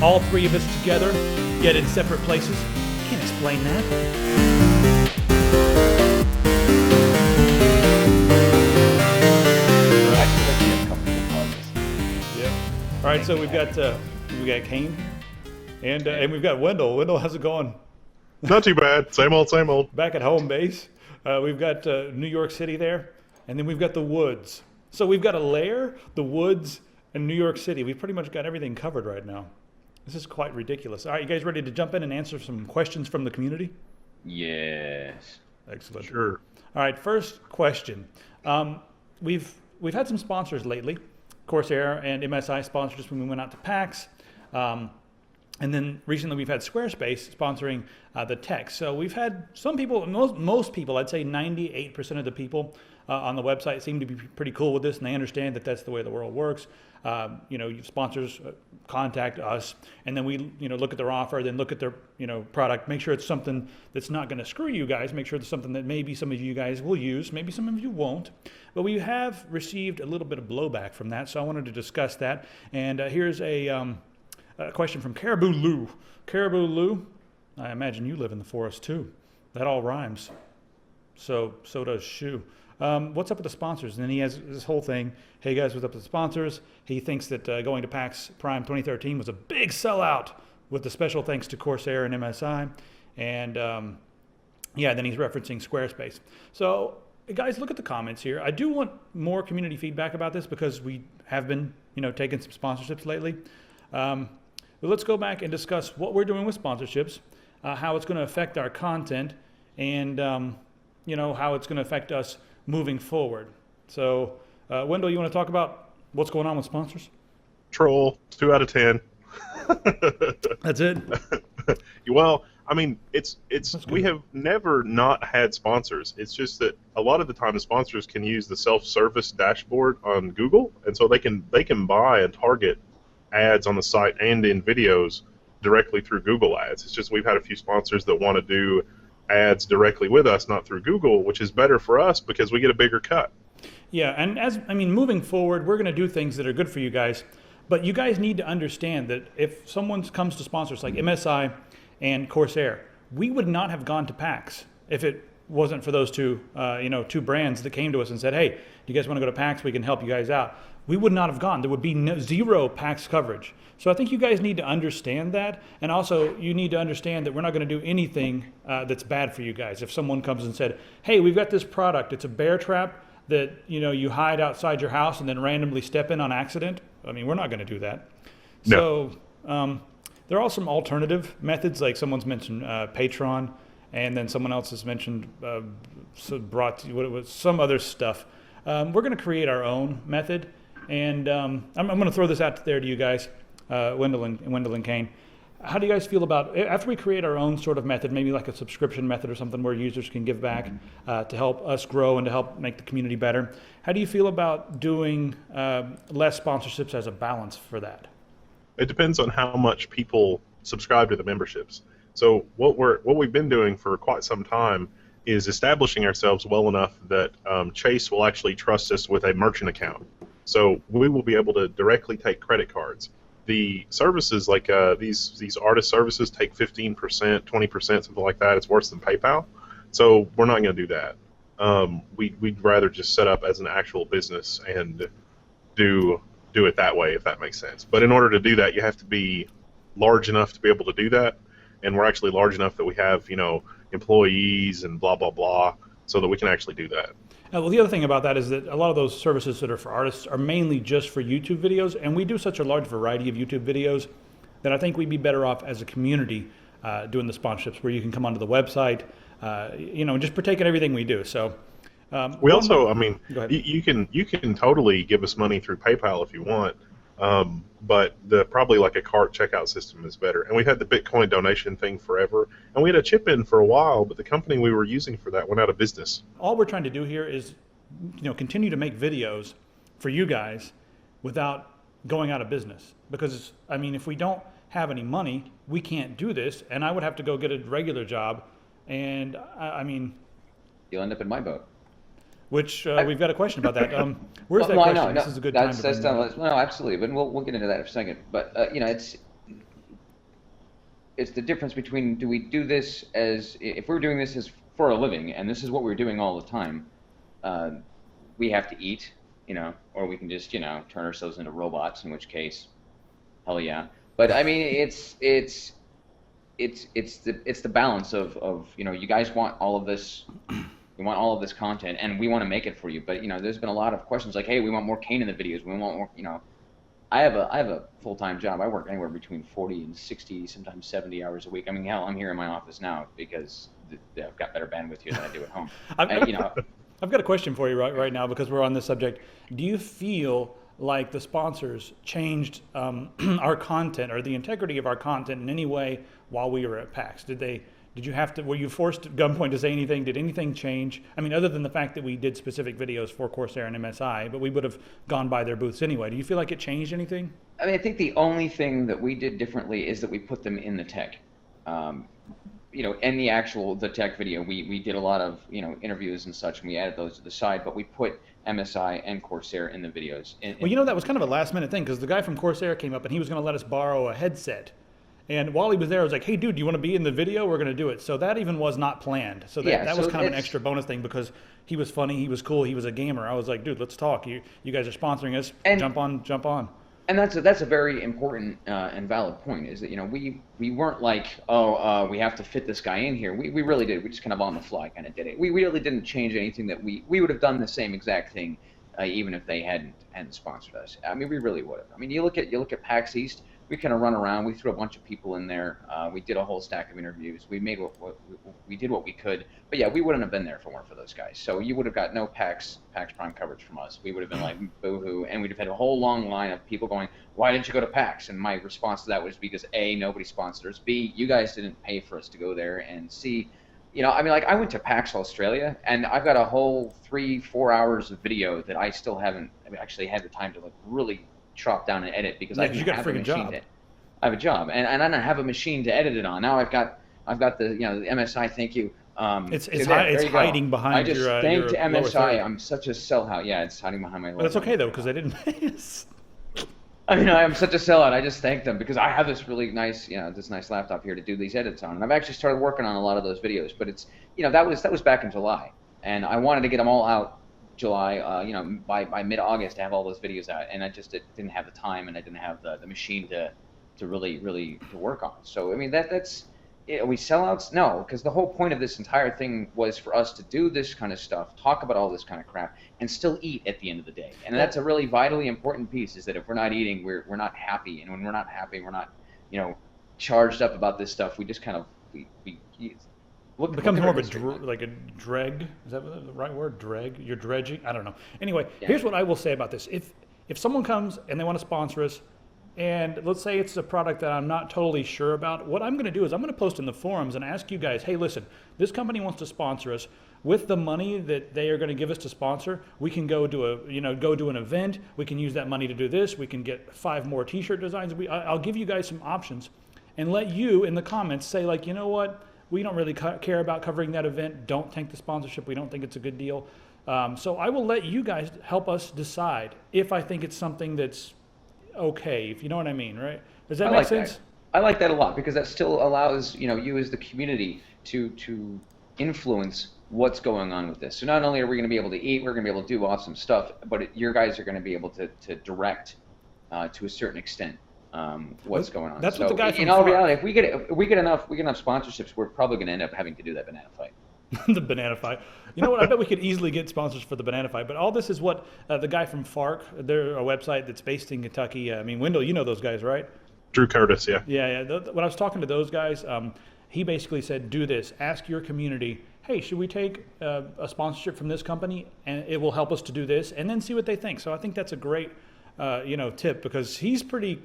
all three of us together, yet in separate places. Can't explain that. Yeah. All right, so we've got Qain and we've got Wendell. Wendell, how's it going? Not too bad. Same old, same old. Back at home base. We've got New York City there, and then we've got the woods. So we've got a lair, the woods, and New York City. We've pretty much got everything covered right now. This is quite ridiculous. All right, you guys ready to jump in and answer some questions from the community? Yes. Excellent. Sure. All right, first question. We've had some sponsors lately. Corsair and MSI sponsored us when we went out to PAX. And then recently we've had Squarespace sponsoring the tech. So we've had some people, most people, I'd say 98% of the people on the website seem to be pretty cool with this, and they understand that that's the way the world works. Sponsors contact us, and then we look at their offer, then look at their product, make sure it's something that's not going to screw you guys, make sure it's something that maybe some of you guys will use, maybe some of you won't. But we have received a little bit of blowback from that, so I wanted to discuss that. And here's a question from Caribou Lou. Caribou Lou, I imagine you live in the forest too. That all rhymes. So does Shoe. What's up with the sponsors? And then he has this whole thing. Hey guys, what's up with the sponsors? He thinks that going to PAX Prime 2013 was a big sellout with the special thanks to Corsair and MSI. And then he's referencing Squarespace. So guys, look at the comments here. I do want more community feedback about this because we have been taking some sponsorships lately. But let's go back and discuss what we're doing with sponsorships, how it's going to affect our content, and how it's going to affect us moving forward. So, Wendell, you want to talk about what's going on with sponsors? Troll, 2 out of 10. That's it? Well, I mean, we have never not had sponsors. It's just that a lot of the time the sponsors can use the self-service dashboard on Google, and so they can buy and target ads on the site and in videos directly through Google Ads. It's just we've had a few sponsors that want to do ads directly with us, not through Google, which is better for us because we get a bigger cut. Yeah, and moving forward, we're going to do things that are good for you guys, but you guys need to understand that if someone comes to sponsors like MSI and Corsair, we would not have gone to PAX if it wasn't for those two brands that came to us and said, hey, do you guys want to go to PAX? We can help you guys out. We would not have gone. There would be zero PAX coverage. So I think you guys need to understand that. And also, you need to understand that we're not going to do anything that's bad for you guys. If someone comes and said, hey, we've got this product. It's a bear trap that you hide outside your house and then randomly step in on accident. I mean, we're not going to do that. No. So there are some alternative methods, like someone's mentioned Patreon, and then someone else has mentioned some other stuff. We're going to create our own method. And I'm going to throw this out there to you guys, Wendell and Qain. How do you guys feel about, after we create our own sort of method, maybe like a subscription method or something where users can give back to help us grow and to help make the community better? How do you feel about doing less sponsorships as a balance for that? It depends on how much people subscribe to the memberships. So what we've been doing for quite some time is establishing ourselves well enough that Chase will actually trust us with a merchant account. So we will be able to directly take credit cards. The services like these artist services take 15%, 20%, something like that. It's worse than PayPal. So we're not going to do that. We'd rather just set up as an actual business and do it that way, if that makes sense. But in order to do that, you have to be large enough to be able to do that. And we're actually large enough that we have employees and blah, blah, blah, so that we can actually do that. Well, the other thing about that is that a lot of those services that are for artists are mainly just for YouTube videos, and we do such a large variety of YouTube videos that I think we'd be better off as a community doing the sponsorships, where you can come onto the website, just partake in everything we do. So we also, go ahead. you can totally give us money through PayPal if you want, but probably like a cart checkout system is better. And we've had the Bitcoin donation thing forever, and we had a chip in for a while, but the company we were using for that went out of business. All we're trying to do here is, continue to make videos for you guys without going out of business. Because if we don't have any money, we can't do this, and I would have to go get a regular job, and you'll end up in my boat. Which we've got a question about that. Where's that question? This is a good time to bring that up. No, absolutely. But we'll get into that in a second. But it's the difference between, do we do this as, if we're doing this as for a living, and this is what we're doing all the time, we have to eat, or we can just, turn ourselves into robots, in which case, hell yeah. But I mean, it's the balance of you guys want all of this, you want all of this content, and we want to make it for you. But there's been a lot of questions like, hey, we want more Qain in the videos. We want more, I have a full-time job. I work anywhere between 40 and 60, sometimes 70 hours a week. I mean, hell, I'm here in my office now because I've got better bandwidth here than I do at home. I've got a question for you right now because we're on this subject. Do you feel like the sponsors changed our content or the integrity of our content in any way while we were at PAX? Were you forced at gunpoint to say anything? Did anything change? I mean, other than the fact that we did specific videos for Corsair and MSI, but we would have gone by their booths anyway. Do you feel like it changed anything? I mean, I think the only thing that we did differently is that we put them in the tech. In the tech video, we did a lot of, interviews and such, and we added those to the side, but we put MSI and Corsair in the videos. Well, that was kind of a last minute thing because the guy from Corsair came up and he was going to let us borrow a headset. And while he was there, I was like, hey, dude, do you want to be in the video? We're going to do it. So that even was not planned. So that was kind of an extra bonus thing because he was funny, he was cool, he was a gamer. I was like, dude, let's talk. You guys are sponsoring us. Jump on. And that's a very important and valid point is that, we weren't like, we have to fit this guy in here. We really did. We just kind of on the fly kind of did it. We really didn't change anything that we would have done the same exact thing even if they hadn't sponsored us. I mean, we really would have. I mean, you look at PAX East. We kind of run around. We threw a bunch of people in there. We did a whole stack of interviews. We made we did what we could. But yeah, we wouldn't have been there if it weren't for those guys. So you would have got no PAX Prime coverage from us. We would have been like boo-hoo, and we'd have had a whole long line of people going, "Why didn't you go to PAX?" And my response to that was because A, nobody sponsored us. B, you guys didn't pay for us to go there. And C, I mean, like I went to PAX Australia, and I've got a whole 3-4 hours of video that I still haven't actually had the time to really chop down and edit because I didn't have a machine. I have a job, and I don't have a machine to edit it on. Now I've got the the MSI. Thank you. It's hiding behind. I just thanked MSI. I'm such a sellout. Yeah, it's hiding behind my logo. But it's okay though because they didn't pay us. I mean, I'm such a sellout. I just thanked them because I have this really nice, this nice laptop here to do these edits on, and I've actually started working on a lot of those videos. But it's, that was back in July, and I wanted to get them all out July, by mid-August to have all those videos out, and I just didn't have the time, and I didn't have the machine to really work on. So I mean, that's. Are we sellouts? No, because the whole point of this entire thing was for us to do this kind of stuff, talk about all this kind of crap, and still eat at the end of the day. And that's a really vitally important piece, is that if we're not eating, we're not happy. And when we're not happy, we're not, charged up about this stuff. We just kind of, it becomes more of a dreg. Is that the right word? Dreg? You're dredging? I don't know. Anyway, Here's what I will say about this. If someone comes and they want to sponsor us, and let's say it's a product that I'm not totally sure about, what I'm going to do is I'm going to post in the forums and ask you guys, hey, listen, this company wants to sponsor us. With the money that they are going to give us to sponsor, we can go do an event. We can use that money to do this. We can get 5 more T-shirt designs. I'll give you guys some options and let you in the comments say, like, you know what, we don't really care about covering that event. Don't tank the sponsorship. We don't think it's a good deal. So I will let you guys help us decide if I think it's something that's okay, if you know what I mean, right? Does that make sense? I like that a lot because that still allows you as the community to influence what's going on with this. So not only are we going to be able to eat, we're going to be able to do awesome stuff, but your guys are going to be able to direct to a certain extent what's going on. That's what the guy from in all reality, if we get enough sponsorships, we're probably going to end up having to do that banana fight. The banana fight. You know what? I bet we could easily get sponsors for the banana fight. But all this is what the guy from FARC, they're a website that's based in Kentucky. I mean, Wendell, you know those guys, right? Drew Curtis, yeah. Yeah. When I was talking to those guys, he basically said, do this. Ask your community, hey, should we take a sponsorship from this company? And it will help us to do this. And then see what they think. So I think that's a great tip because he's pretty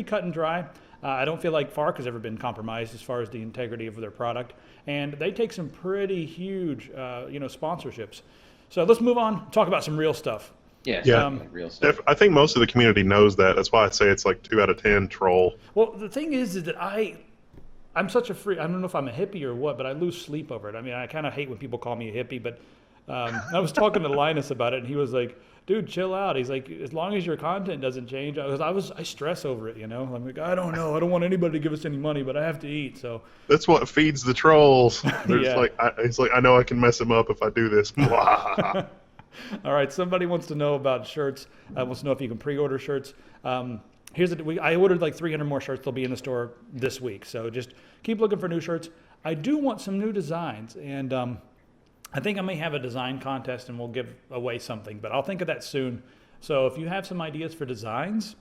cut and dry. I don't feel like FARC has ever been compromised as far as the integrity of their product. And they take some pretty huge, sponsorships. So let's move on, talk about some real stuff. Real stuff. I think most of the community knows that. That's why I say it's like 2 out of 10 troll. Well, the thing is that I'm such a freak. I don't know if I'm a hippie or what, but I lose sleep over it. I mean, I kind of hate when people call me a hippie, but I was talking to Linus about it, and he was like, "Dude, chill out." He's like, "As long as your content doesn't change," I stress over it, you know. I'm like, I don't know, I don't want anybody to give us any money, but I have to eat, so. That's what feeds the trolls. They're Yeah. it's like I know I can mess him up if I do this. All right, somebody wants to know about shirts. Wants to know if you can pre-order shirts. I ordered like 300 more shirts. They'll be in the store this week, so just keep looking for new shirts. I do want some new designs, and I think I may have a design contest, and we'll give away something, but I'll think of that soon. So if you have some ideas for designs,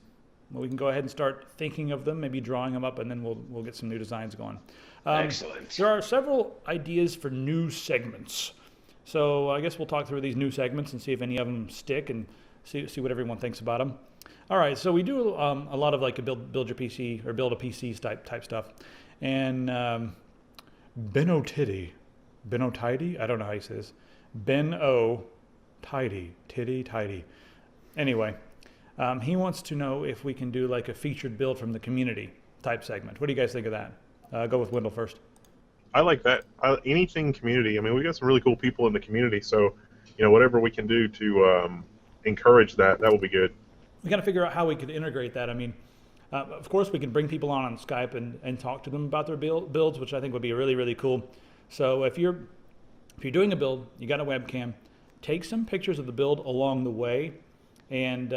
well, we can go ahead and start thinking of them, maybe drawing them up, and then we'll get some new designs going. Excellent. There are several ideas for new segments. So I guess we'll talk through these new segments and see if any of them stick and see what everyone thinks about them. All right, so we do a lot of like a build your PC or build a PC type stuff. And Benno Tidy, I don't know how you say this. Benno Tidy. Anyway, he wants to know if we can do like a featured build from the community type segment. What do you guys think of that? Go with Wendell first. I like that. Anything community. I mean, we got some really cool people in the community, so whatever we can do to encourage that will be good. We got to figure out how we could integrate that. I mean, of course, we can bring people on Skype and talk to them about their builds, which I think would be really, really cool. So if you're doing a build, you got a webcam, take some pictures of the build along the way, and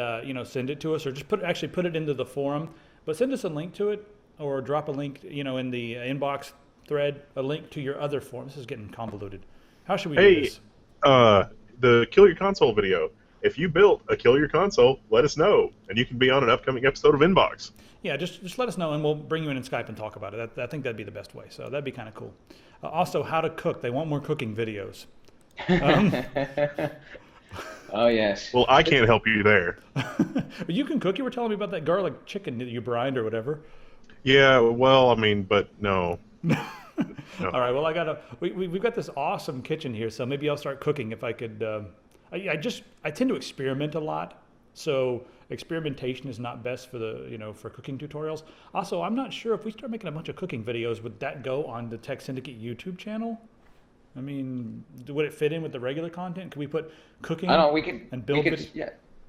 send it to us, or just put it into the forum. But send us a link to it, or drop a link, in the inbox thread, a link to your other forum. This is getting convoluted. How should we do this? The Kill Your Console video. If you built a Kill Your Console, let us know, and you can be on an upcoming episode of Inbox. Yeah, just let us know, and we'll bring you in Skype and talk about it. I think that'd be the best way. So that'd be kind of cool. Also, how to cook. They want more cooking videos. Oh, yes. Well, I can't help you there. You can cook. You were telling me about that garlic chicken that you brined or whatever. Yeah, well, I mean, but no. No. All right. Well, we've got this awesome kitchen here, so maybe I'll start cooking if I could. I tend to experiment a lot, so experimentation is not best for for cooking tutorials. Also, I'm not sure if we start making a bunch of cooking videos, would that go on the Tech Syndicate YouTube channel? I mean, would it fit in with the regular content? Could we put cooking? I don't know. We could and build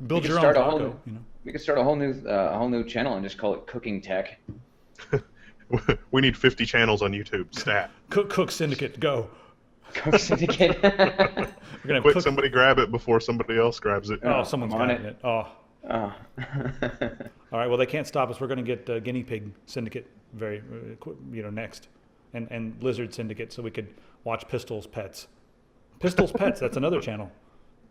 build your own taco. We could start a whole new channel and just call it Cooking Tech. We need 50 channels on YouTube. Stat. Cook Syndicate, go. Cook Syndicate. We're gonna Quick, somebody grab it before somebody else grabs it. Oh, someone's on grabbing it. Oh. Oh. All right. Well, they can't stop us. We're going to get Guinea Pig Syndicate next, and Lizard Syndicate, so we could watch Pistols Pets. Pistols Pets. That's another channel.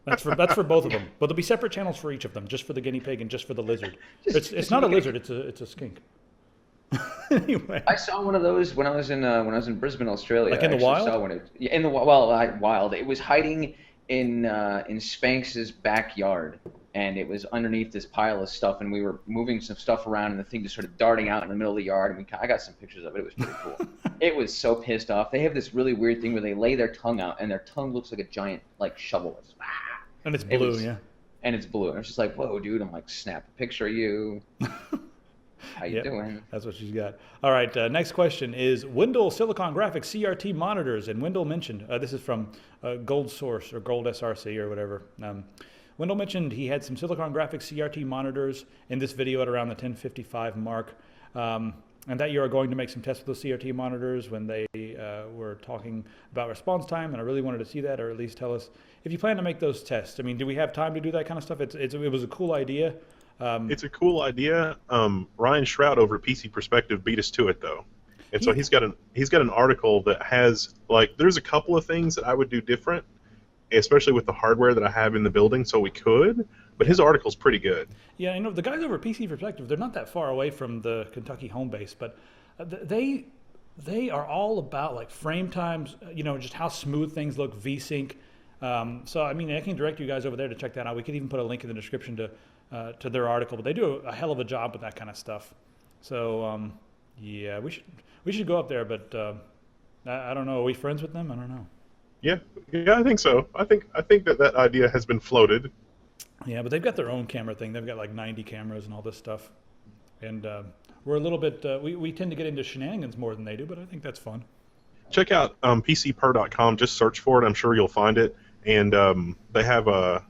That's for both of them. But there'll be separate channels for each of them, just for the guinea pig and just for the lizard. It's not a lizard. It's a skink. Anyway, I saw one of those when I was in Brisbane, Australia. Like in the wild? Saw one in the wild. It was hiding in Spanx's backyard, and it was underneath this pile of stuff, and we were moving some stuff around, and the thing just started darting out in the middle of the yard, and I got some pictures of it. It was pretty cool. It was so pissed off. They have this really weird thing where they lay their tongue out, and their tongue looks like a giant shovel. It's, and it's blue, yeah. And it's blue. And it's just like, whoa, dude. I'm like, snap a picture of you. How you doing? That's what she's got. All right, next question is Wendell Silicon Graphics CRT monitors. And Wendell mentioned, this is from Gold Source or Gold SRC or whatever. Wendell mentioned he had some Silicon Graphics CRT monitors in this video at around the 1055 mark. And that you are going to make some tests with those CRT monitors when they were talking about response time. And I really wanted to see that, or at least tell us if you plan to make those tests. I mean, do we have time to do that kind of stuff? It was a cool idea. It's a cool idea. Ryan Shroud over at PC Perspective beat us to it, though, and so he's got an article that has there's a couple of things that I would do different, especially with the hardware that I have in the building. So we could, but his article's pretty good. Yeah, the guys over at PC Perspective, they're not that far away from the Kentucky home base, but they are all about frame times, just how smooth things look, VSync. So I mean, I can direct you guys over there to check that out. We could even put a link in the description to their article, but they do a hell of a job with that kind of stuff. So yeah, we should go up there, but I don't know. Are we friends with them? I don't know. Yeah, I think so. I think that idea has been floated. Yeah, but they've got their own camera thing. They've got 90 cameras and all this stuff, and we're a little bit. We tend to get into shenanigans more than they do, but I think that's fun. Check out PCPer.com. Just search for it. I'm sure you'll find it. and they have a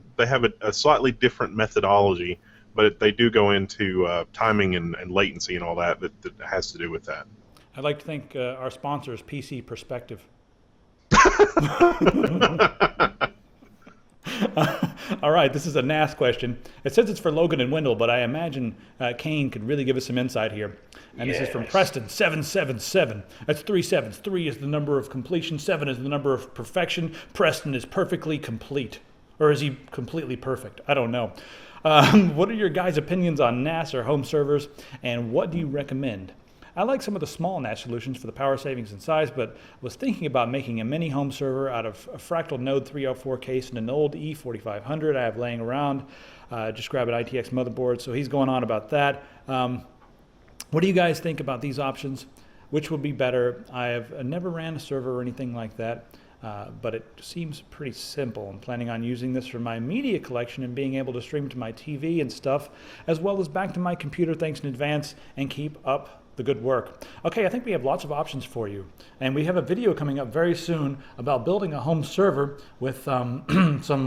slightly different methodology, but they do go into timing and latency and all that has to do with that. I'd like to thank our sponsors, PC Perspective. All right, this is a NAS question. It says it's for Logan and Wendell, but I imagine Qain could really give us some insight here. And This is from Preston, 777. That's 3 sevens. 3 is the number of completion. 7 is the number of perfection. Preston is perfectly complete. Or is he completely perfect? I don't know. What are your guys' opinions on NAS or home servers, and what do you recommend? I like some of the small NAS solutions for the power savings and size, but was thinking about making a mini home server out of a fractal Node 304 case and an old E4500 I have laying around. Just grab an ITX motherboard, so he's going on about that. What do you guys think about these options? Which would be better? I have never ran a server or anything like that, but it seems pretty simple. I'm planning on using this for my media collection and being able to stream to my TV and stuff, as well as back to my computer, thanks in advance, and keep up the good work. Okay, I think we have lots of options for you. And we have a video coming up very soon about building a home server with some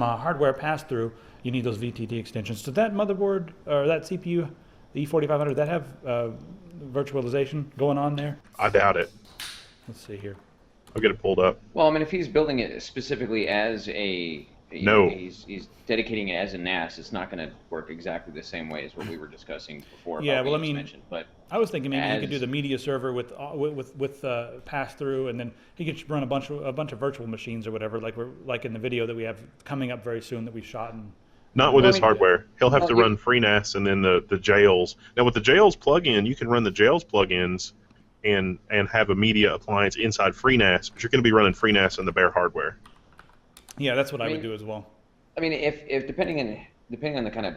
hardware pass-through. You need those VTT extensions. Does that motherboard, or that CPU, the E4500, that have virtualization going on there? I doubt it. Let's see here. I'll get it pulled up. Well, I mean, if he's building it specifically as a No. he's dedicating it as a NAS, it's not going to work exactly the same way as what we were discussing before. Yeah, about well, what I you mean, mentioned, but I was thinking maybe he could do the media server with pass through, and then he could run a bunch of virtual machines or whatever, like in the video that we have coming up very soon that we've shot. And Not with Well, his I mean, hardware. He'll have well, to you- run FreeNAS and then the jails. Now with the jails plugin, you can run the jails plugins and have a media appliance inside FreeNAS, but you're going to be running FreeNAS on the bare hardware. yeah, that's what I would mean- do as well. I mean, if depending on the kind of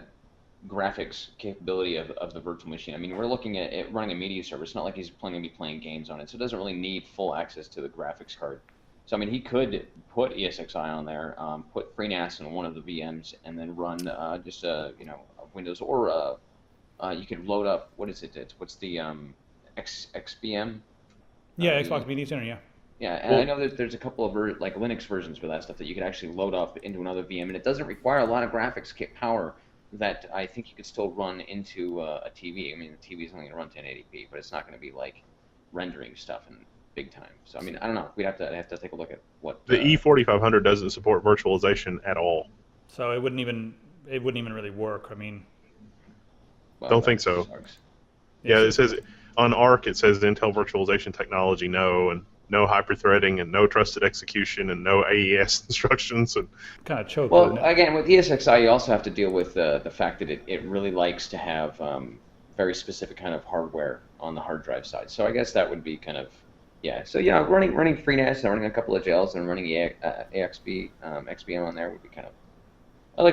graphics capability of the virtual machine, I mean, we're looking at it running a media server. It's not like he's planning to be playing games on it, so it doesn't really need full access to the graphics card. So I mean, he could put ESXi on there, put FreeNAS in one of the VMs, and then run just Windows, or you could load up, what is it? What's the XBM? Yeah, Xbox Media Center, yeah. Yeah, and I know that there's a couple of like Linux versions for that stuff that you could actually load up into another VM, and it doesn't require a lot of graphics kit power that I think you could still run into a TV. I mean, the TV is only going to run 1080p, but it's not going to be like rendering stuff in big time. So I mean, I don't know. I'd have to take a look at what The E4500 doesn't support virtualization at all. So it wouldn't even really work. I mean, well, Don't that think so. sucks. Yeah, it says on ARC, it says Intel virtualization technology no, and no hyperthreading, and no trusted execution, and no AES instructions. And kind of choke. Well, wouldn't it? again, with ESXi, you also have to deal with the fact that it really likes to have very specific kind of hardware on the hard drive side. So I guess that would be kind of, yeah. So yeah, running FreeNAS and running a couple of jails and running XBM on there would be kind of. I'd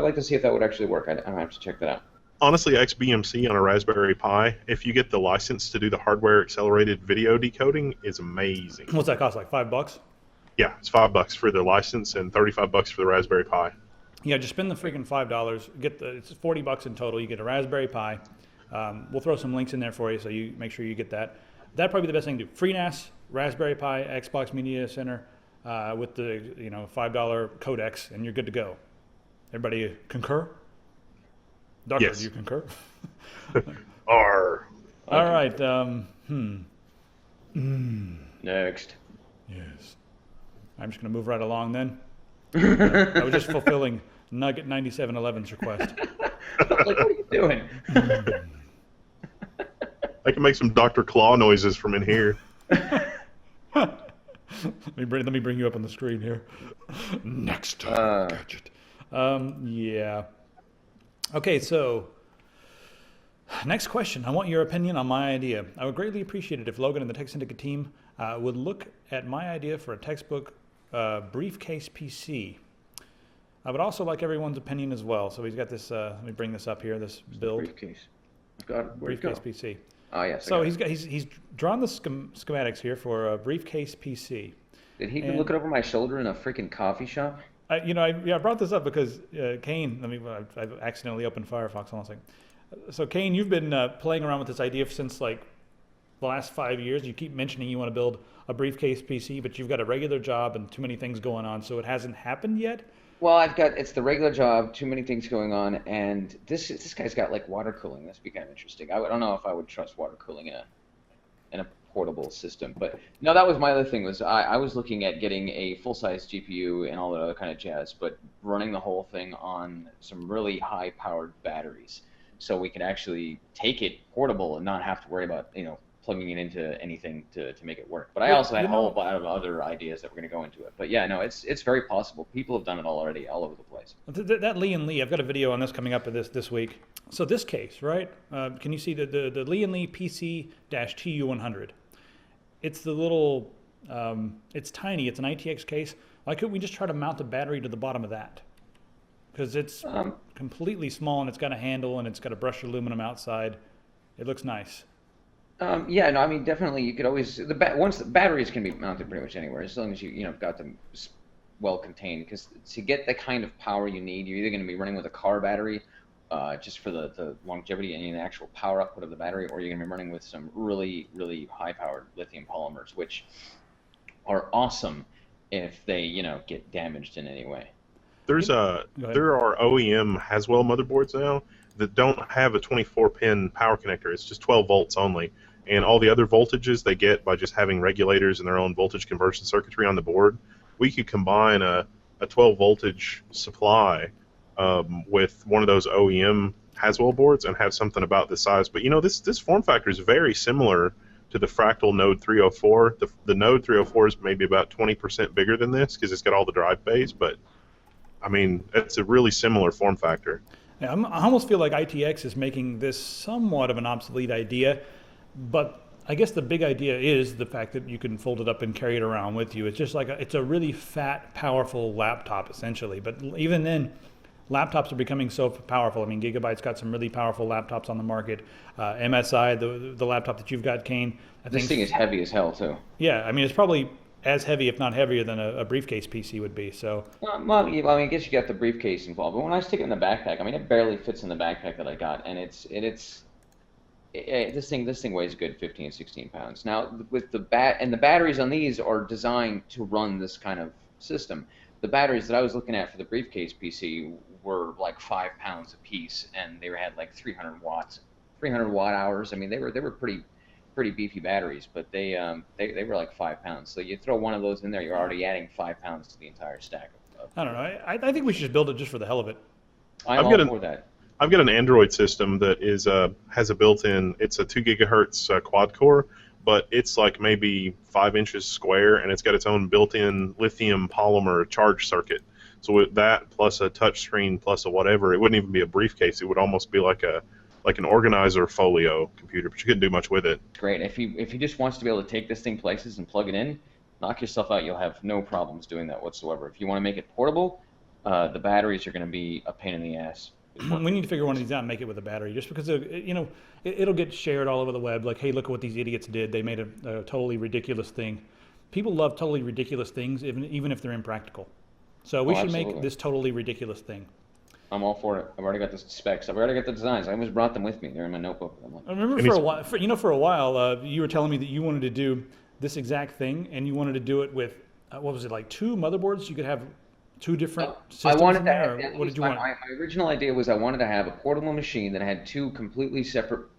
like to see if that would actually work. I have to check that out. honestly, XBMC on a Raspberry Pi, if you get the license to do the hardware accelerated video decoding, is amazing. What's that cost? Like $5? Yeah, it's $5 for the license and $35 for the Raspberry Pi. Yeah, just spend the freaking $5. It's $40 in total. You get a Raspberry Pi. We'll throw some links in there for you, so you make sure you get that. That'd probably be the best thing to do. FreeNAS, Raspberry Pi, Xbox Media Center, with the $5 codecs, and you're good to go. Everybody concur? Doctor, Yes. do you concur? R. All right. Next. Yes. I'm just going to move right along then. I was just fulfilling Nugget 9711's request. Like, what are you doing? I can make some Dr. Claw noises from in here. Let me bring you up on the screen here. Next time, gadget. Yeah. Okay, so next question. I want your opinion on my idea. I would greatly appreciate it if Logan and the Tech Syndicate team would look at my idea for a textbook briefcase PC. I would also like everyone's opinion as well. So he's got this. Let me bring this up here. This build Briefcase. Where'd it briefcase go? PC. Oh yes. So he's drawn the schematics here for a briefcase PC. Did he look it over my shoulder in a freaking coffee shop? I brought this up because Qain. I've accidentally opened Firefox. Hold on a second. So Qain, you've been playing around with this idea since like the last 5 years? You keep mentioning you want to build a briefcase PC, but you've got a regular job and too many things going on, so it hasn't happened yet? Well, it's the regular job, too many things going on, and this guy's got like water cooling. That's be kind of interesting. I don't know if I would trust water cooling in a portable system. But no, that was my other thing. Was I was looking at getting a full-size GPU and all that other kind of jazz, but running the whole thing on some really high-powered batteries, so we could actually take it portable and not have to worry about plugging it into anything to make it work. But I also had a whole lot of other ideas that were going to go into it. But yeah, no, it's very possible. People have done it already all over the place. That Lee and Lee, I've got a video on this coming up this week. So this case, right? Can you see the Lee and Lee PC-TU100? It's the little, it's tiny. It's an ITX case. Why couldn't we just try to mount a battery to the bottom of that? Because it's completely small and it's got a handle and it's got a brushed aluminum outside. It looks nice. Yeah, no, I mean definitely you could always once the batteries can be mounted pretty much anywhere as long as you got them well contained. Because to get the kind of power you need, you're either going to be running with a car battery, just for the longevity and the actual power output of the battery, or you're going to be running with some really really high powered lithium polymers, which are awesome if they get damaged in any way. There are OEM Haswell motherboards now that don't have a 24-pin power connector. It's just 12 volts only. And all the other voltages they get by just having regulators and their own voltage conversion circuitry on the board. We could combine a 12 voltage supply with one of those OEM Haswell boards and have something about this size. But this form factor is very similar to the Fractal Node 304. The Node 304 is maybe about 20% bigger than this because it's got all the drive bays, but I mean, it's a really similar form factor. Yeah, I almost feel like ITX is making this somewhat of an obsolete idea, but I guess the big idea is the fact that you can fold it up and carry it around with you. It's just like it's a really fat, powerful laptop, essentially. But even then, laptops are becoming so powerful. I mean, Gigabyte's got some really powerful laptops on the market. MSI, the laptop that you've got, Qain, This thing is heavy as hell, too. Yeah, I mean, it's probably as heavy, if not heavier, than a briefcase PC would be. So. Well, I mean, I guess you got the briefcase involved, but when I stick it in the backpack, I mean, it barely fits in the backpack that I got, and this thing weighs a good 15, 16 pounds. Now, with the batteries on these are designed to run this kind of system. The batteries that I was looking at for the briefcase PC were like 5 pounds a piece, and they had like 300 watt hours. I mean, they were pretty beefy batteries, but they were like 5 pounds. So you throw one of those in there, you're already adding 5 pounds to the entire stack. I don't know. I think we should just build it just for the hell of it. I'm all for that. I've got an Android system that has a built-in. It's a 2 gigahertz quad core, but it's like maybe 5 inches square, and it's got its own built-in lithium polymer charge circuit. So with that plus a touch screen plus a whatever, it wouldn't even be a briefcase. It would almost be like an organizer folio computer, but you couldn't do much with it. Great. If he just wants to be able to take this thing places and plug it in, knock yourself out. You'll have no problems doing that whatsoever. If you want to make it portable, the batteries are going to be a pain in the ass. We need to figure one of these out and make it with a battery, just because it'll get shared all over the web. Like, hey, look at what these idiots did. They made a totally ridiculous thing. People love totally ridiculous things, even if they're impractical. So we should make this totally ridiculous thing. I'm all for it. I've already got the specs. I've already got the designs. I almost brought them with me. They're in my notebook. I remember for a while, you were telling me that you wanted to do this exact thing, and you wanted to do it with what was it, like 2 motherboards? You could have 2 different systems in there? What did you want? My original idea was I wanted to have a portable machine that had 2 completely separate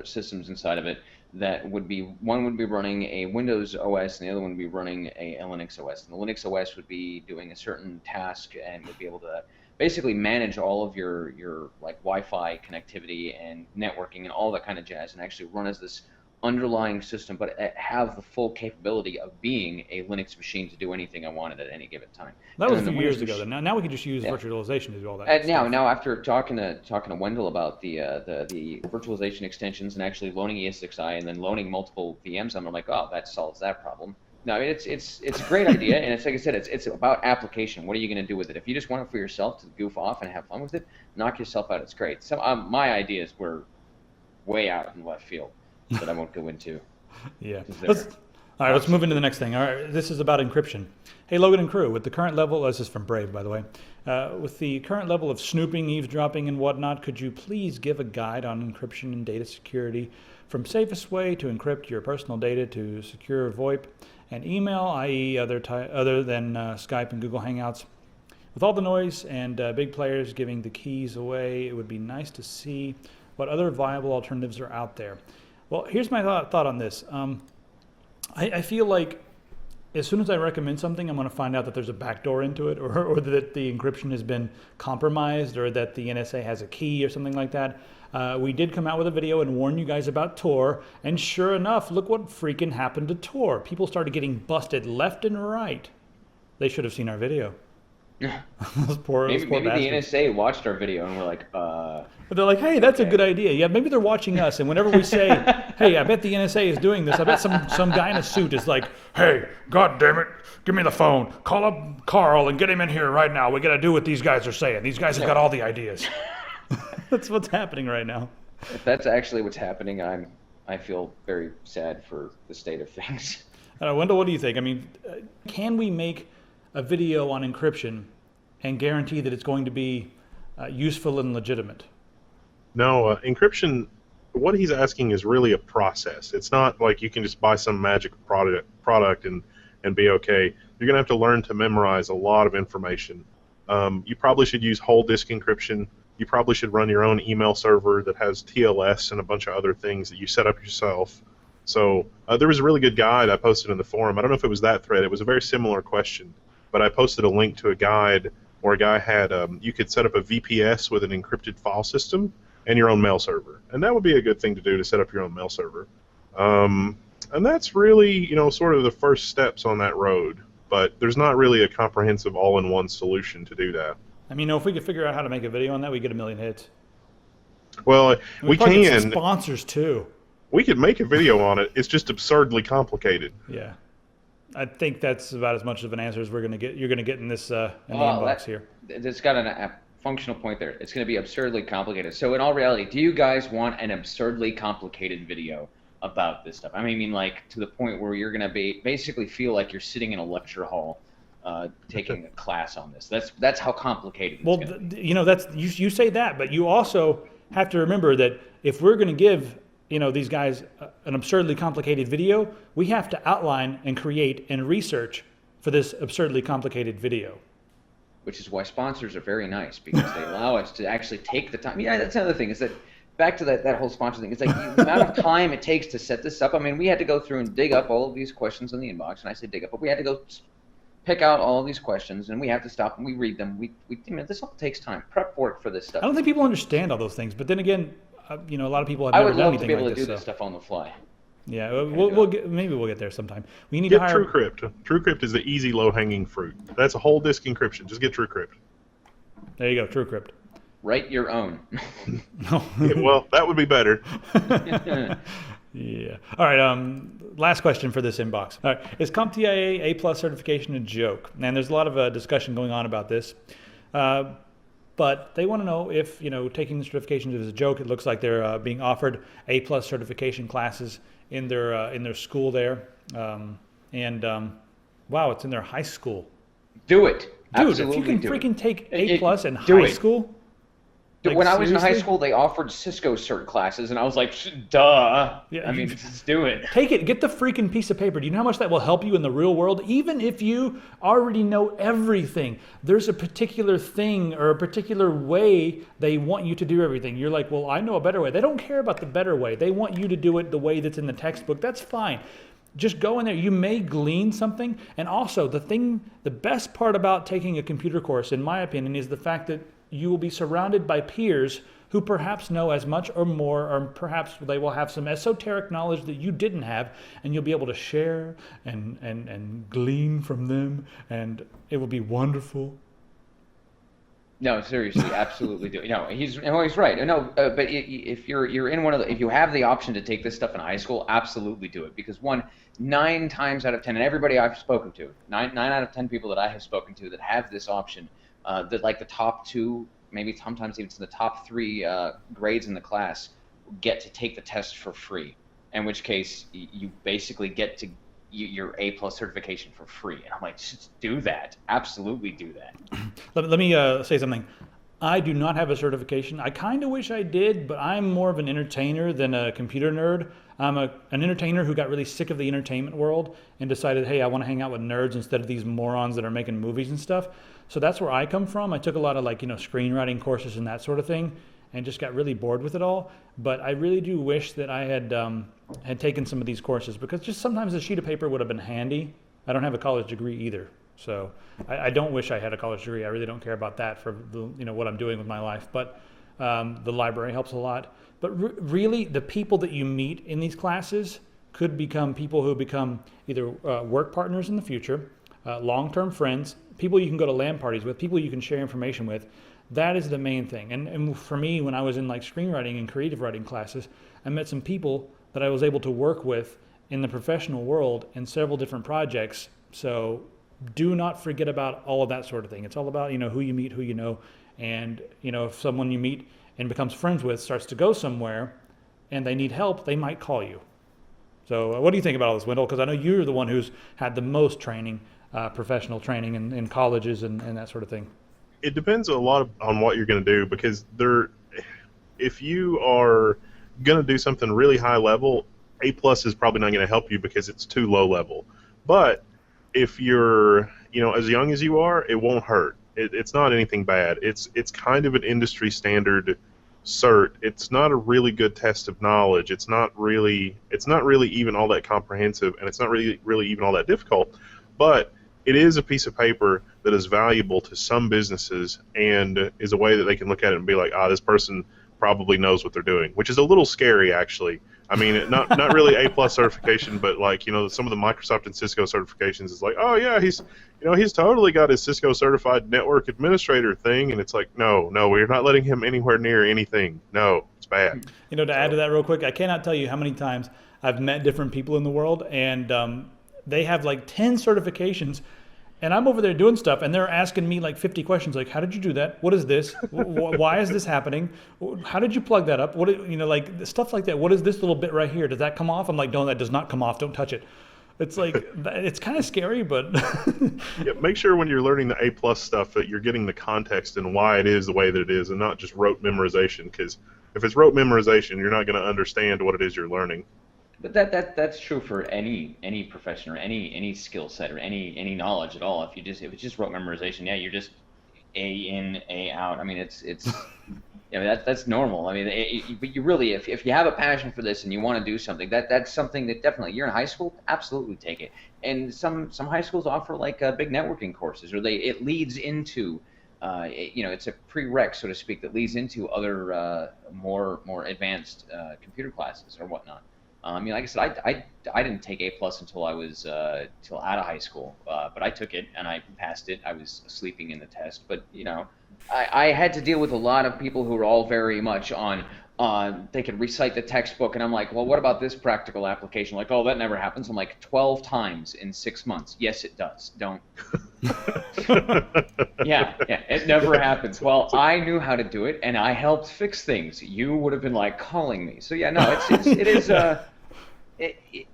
systems inside of it. That would be, one would be running a Windows OS and the other one would be running a Linux OS. And the Linux OS would be doing a certain task and would be able to basically manage all of your like Wi-Fi connectivity and networking and all that kind of jazz, and actually run as this underlying system, but have the full capability of being a Linux machine to do anything I wanted at any given time. That was a few years ago. Now we can just use virtualization to do all that. And now after talking to Wendell about the virtualization extensions and actually loaning ESXi and then loaning multiple VMs, I'm like, oh, that solves that problem. No, I mean, it's a great idea, and it's like I said, it's about application. What are you going to do with it? If you just want it for yourself to goof off and have fun with it, knock yourself out. It's great. So my ideas were way out in left field that I won't go into. Yeah. All right, let's move into the next thing. All right, this is about encryption. Hey, Logan and crew, with the current level, this is from Brave, by the way, with the current level of snooping, eavesdropping, and whatnot, could you please give a guide on encryption and data security from safest way to encrypt your personal data to secure VoIP and email, i.e. other than Skype and Google Hangouts? With all the noise and big players giving the keys away, it would be nice to see what other viable alternatives are out there. Well, here's my thought on this. I feel like as soon as I recommend something, I'm going to find out that there's a backdoor into it, or that the encryption has been compromised, or that the NSA has a key or something like that. We did come out with a video and warn you guys about Tor, and sure enough, look what freaking happened to Tor. People started getting busted left and right. They should have seen our video. Maybe the NSA watched our video and were like, But they're like, hey, that's a good idea. Yeah, maybe they're watching us, and whenever we say, hey, I bet the NSA is doing this, I bet some guy in a suit is like, hey, God damn it, give me the phone. Call up Carl and get him in here right now. We got to do what these guys are saying. These guys have got all the ideas. That's what's happening right now. If that's actually what's happening, I feel very sad for the state of things. Wendell, what do you think? I mean, can we make a video on encryption and guarantee that it's going to be useful and legitimate? No, encryption, what he's asking is really a process. It's not like you can just buy some magic product and be okay. You're going to have to learn to memorize a lot of information. You probably should use whole disk encryption. You probably should run your own email server that has TLS and a bunch of other things that you set up yourself. So there was a really good guide I posted in the forum. I don't know if it was that thread. It was a very similar question, but I posted a link to a guide where a guy had, you could set up a VPS with an encrypted file system and your own mail server. And that would be a good thing to do, to set up your own mail server. And that's really, sort of the first steps on that road. But there's not really a comprehensive all-in-one solution to do that. I mean, if we could figure out how to make a video on that, we get 1 million hits. Well, we can. Get some sponsors too. We could make a video on it. It's just absurdly complicated. Yeah. I think that's about as much of an answer as you're going to get in this in the inbox here. It's got a functional point there. It's going to be absurdly complicated. So in all reality, do you guys want an absurdly complicated video about this stuff? I mean, like to the point where you're going to basically feel like you're sitting in a lecture hall taking a class on this. That's how complicated it's going to be. That's you say that, but you also have to remember that if we're going to give these guys an absurdly complicated video, we have to outline and create and research for this absurdly complicated video. Which is why sponsors are very nice, because they allow us to actually take the time. Yeah, that's another thing, is that back to that whole sponsor thing. It's like the amount of time it takes to set this up. I mean, we had to go through and dig up all of these questions in the inbox, and I say dig up, but we had to go pick out all of these questions, and we have to stop and we read them. This all takes time. Prep work for this stuff. I don't think people understand all those things, but then again, a lot of people have never done anything like this. I would love to be able to do this stuff on the fly. Yeah, maybe we'll get there sometime. We need to hire TrueCrypt. TrueCrypt is the easy, low-hanging fruit. That's a whole disk encryption. Just get TrueCrypt. There you go, TrueCrypt. Write your own. No. Well, that would be better. Yeah. All right. Last question for this inbox. All right. Is CompTIA A+ certification a joke? And there's a lot of discussion going on about this. But they want to know if, taking the certification is a joke. It looks like they're being offered A+ certification classes in their school there. Wow, it's in their high school. Do it. Dude, Absolutely, if you can freaking take A+ in high school. Like, when I was in high school, they offered Cisco cert classes, and I was like, duh. Yeah, I mean, just do it. Take it. Get the freaking piece of paper. Do you know how much that will help you in the real world? Even if you already know everything, there's a particular thing or a particular way they want you to do everything. You're like, well, I know a better way. They don't care about the better way. They want you to do it the way that's in the textbook. That's fine. Just go in there. You may glean something. And also, the best part about taking a computer course, in my opinion, is the fact that you will be surrounded by peers who perhaps know as much or more, or perhaps they will have some esoteric knowledge that you didn't have, and you'll be able to share and glean from them, and it will be wonderful. No, seriously, absolutely do. No, he's right. No, but if you're in one of if you have the option to take this stuff in high school, absolutely do it, because 9 times out of 10, and everybody I've spoken to, 9 out of 10 people that I have spoken to that have this option. That like the top 2, maybe sometimes even to the top 3 grades in the class get to take the test for free. In which case, you basically get to your A+ certification for free. And I'm like, just do that. Absolutely do that. Let me say something. I do not have a certification. I kind of wish I did, but I'm more of an entertainer than a computer nerd. I'm an entertainer who got really sick of the entertainment world and decided, hey, I want to hang out with nerds instead of these morons that are making movies and stuff. So that's where I come from. I took a lot of screenwriting courses and that sort of thing, and just got really bored with it all. But I really do wish that I had taken some of these courses, because just sometimes a sheet of paper would have been handy. I don't have a college degree either. So I don't wish I had a college degree. I really don't care about that for what I'm doing with my life. But the library helps a lot. But really, the people that you meet in these classes could become people who become either work partners in the future, long-term friends, people you can go to LAN parties with, people you can share information with. That is the main thing. And for me, when I was in screenwriting and creative writing classes, I met some people that I was able to work with in the professional world in several different projects. So do not forget about all of that sort of thing. It's all about, who you meet, who you know. And, if someone you meet and becomes friends with starts to go somewhere and they need help, they might call you. So what do you think about all this, Wendell? Because I know you're the one who's had the most training, professional training in colleges and that sort of thing. It depends a lot on what you're going to do, because if you are going to do something really high level, A+ is probably not going to help you because it's too low level. But if you're, as young as you are, it won't hurt. It's not anything bad. It's kind of an industry standard cert. It's not a really good test of knowledge. It's not really even all that comprehensive, and it's not really even all that difficult. But it is a piece of paper that is valuable to some businesses, and is a way that they can look at it and be like, this person probably knows what they're doing, which is a little scary, actually. I mean, not really A+ certification, but some of the Microsoft and Cisco certifications is like, oh yeah, he's totally got his Cisco certified network administrator thing, and it's like, no, we're not letting him anywhere near anything. No, it's bad. To add to that real quick, I cannot tell you how many times I've met different people in the world, and they have 10 certifications, and I'm over there doing stuff, and they're asking me 50 questions, like, how did you do that? What is this? Why is this happening? How did you plug that up? Stuff like that. What is this little bit right here? Does that come off? I'm like, no, that does not come off. Don't touch it. It's it's kind of scary, but yeah, make sure when you're learning the A+ stuff that you're getting the context and why it is the way that it is, and not just rote memorization, because if it's rote memorization, you're not going to understand what it is you're learning. But that's true for any profession or any skill set or any knowledge at all. If it's just rote memorization, yeah, you're just A in, A out. I mean, it's that's normal. I mean, but you really, if you have a passion for this and you want to do something, that's something that definitely, you're in high school, absolutely take it. And some high schools offer big networking courses, or it leads into it's a prereq, so to speak, that leads into other more advanced computer classes or whatnot. Like I said, I didn't take A+ until I was till out of high school, but I took it and I passed it. I was sleeping in the test, but I had to deal with a lot of people who were all very much on they could recite the textbook, and I'm like, well, what about this practical application? Like, oh, that never happens. I'm like, 12 times in 6 months. Yes, it does. Don't. Yeah, it never happens. Well, I knew how to do it, and I helped fix things. You would have been calling me. So yeah, no, it is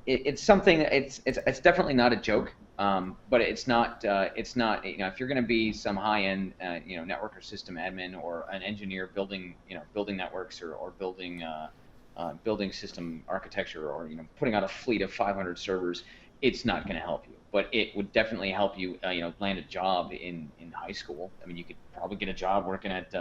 it's something. It's definitely not a joke. But it's not if you're going to be some high-end network or system admin or an engineer building networks or building system architecture or putting out a fleet of 500 servers, it's not going to help you. But it would definitely help you land a job in high school. I mean, you could probably get a job working at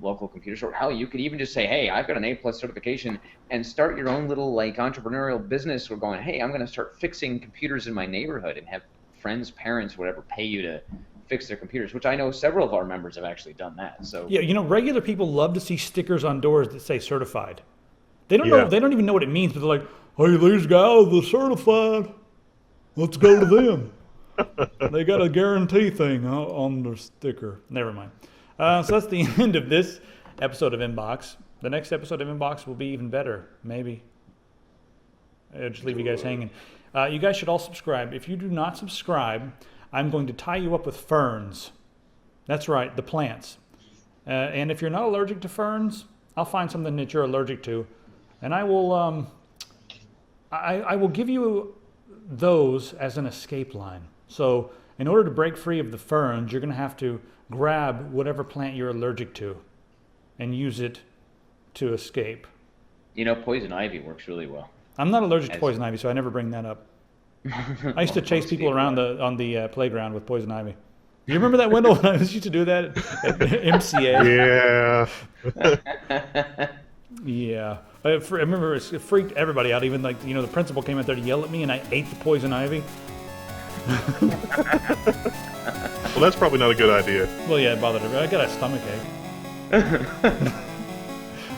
local computer store. Hell, you could even just say, hey, I've got an A+ certification, and start your own little entrepreneurial business. We're going, hey, I'm going to start fixing computers in my neighborhood, and have friends, parents, whatever, pay you to fix their computers, which I know several of our members have actually done that. So yeah, regular people love to see stickers on doors that say certified. They don't know. They don't even know what it means, but they're like, hey, these guys are certified. Let's go to them. They got a guarantee thing on their sticker. Never mind. So that's the end of this episode of Inbox. The next episode of Inbox will be even better, maybe. I'll just leave you guys hanging. You guys should all subscribe. If you do not subscribe, I'm going to tie you up with ferns. That's right, the plants. And if you're not allergic to ferns, I'll find something that you're allergic to, and I will give you those as an escape line. So in order to break free of the ferns, you're going to have to grab whatever plant you're allergic to and use it to escape. You know, poison ivy works really well. I'm not allergic to poison ivy, so I never bring that up. I used to chase people around on the playground with poison ivy. Do you remember that, Wendell, when I used to do that at MCA? Yeah. Yeah. I remember it freaked everybody out. Even like, the principal came out there to yell at me, and I ate the poison ivy. Well, that's probably not a good idea. Well, yeah, it bothered everybody. I got a stomach ache.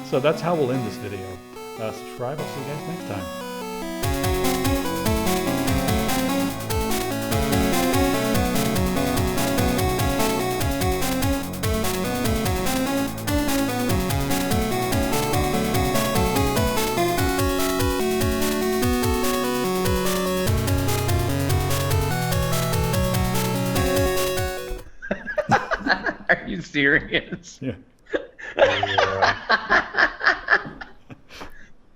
So that's how we'll end this video. Subscribe. I'll see you guys next time. Are you serious? Yeah.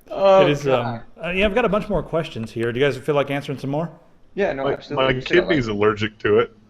Oh, It is. God. Yeah, I've got a bunch more questions here. Do you guys feel like answering some more? Yeah, no, absolutely. My You said it like- kidney's allergic to it.